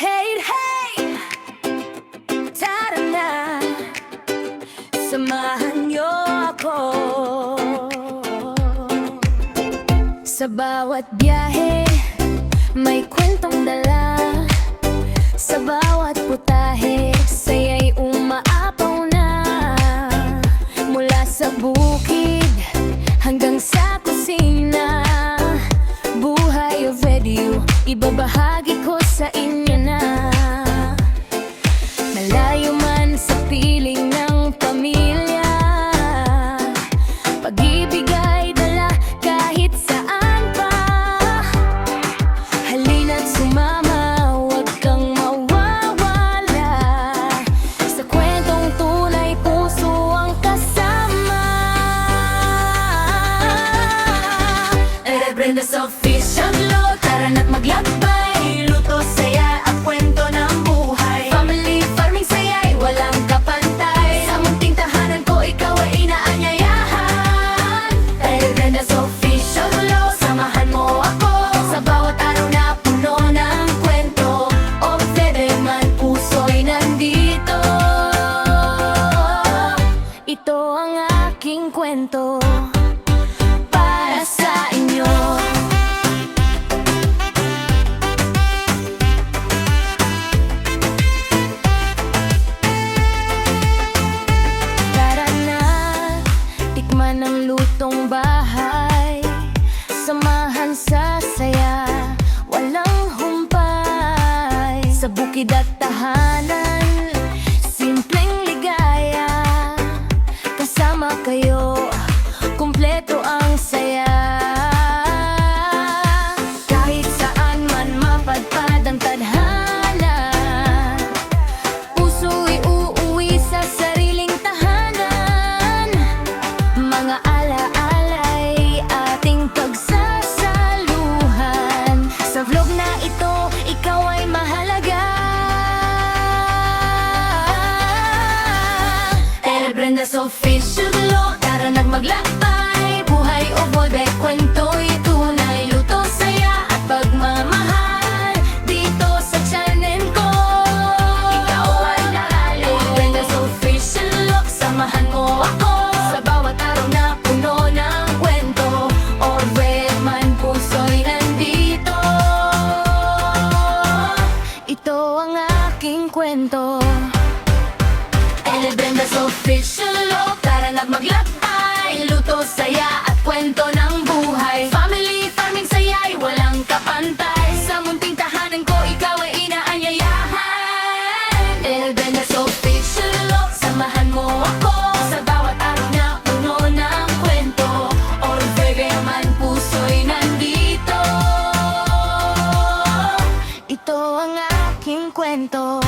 Hey, hey! Tara na, samahan niyo ako. Sa bawat biyahe, may kwentong dala. Sa bawat putahe, saya'y umaapaw na. Mula sa bukid hanggang sa kusina, buhay o video, ibabahagi ko sa inyo na. Malayo man sa piling ng pamilya, pag-ibig ay dala kahit saan pa. Halina't sumama, huwag kang mawawala. Sa kwentong tunay, puso ang kasama. Brenda's Official Vlog, tara na't maglakbay. Luto, saya at kwento ng buhay. Family farming, saya'y walang kapantay. Sa munting tahanan ko, ikaw ay inaanyayahan. Dahil Brenda's Official Vlog, samahan mo ako. Sa bawat araw na puno ng kwento, o bebe man puso'y nandito. Ito ang aking kwento para sa inyo. Tara na, tikman ang lutong bahay. Samahan sa saya, walang humpay. Sa bukid at tahanan, simpleng ligaya. Kasama kayo, kumpleto ang saya. Kahit saan man mapadpad ang tadhana, puso'y uuwi sa sariling tahanan. Mga ala-ala'y ating pagsasaluhan. Sa vlog na ito, ikaw ay mahalaga. El Brenda's Official Vlog, tara na't maglakbay. Buhay o boybe, kwento'y tunay. Luto, saya at pagmamahal dito sa channel ko. Ikaw ay naalala. El Brenda's Official Vlog, samahan mo ako. Sa bawat araw na puno ng kwento, or where man puso'y nandito. Ito ang aking kwento. El Brenda's Official Vlog, tara na't maglakbay. Luto, saya at kwento ng buhay. Family farming, saya'y walang kapantay. Sa munting tahanan ko, ikaw ay inaanyayahan. El Brenda's Official Vlog, samahan mo ako. Sa bawat araw na puno ng kwento, or bebe man puso'y nandito. Ito ang aking kwento.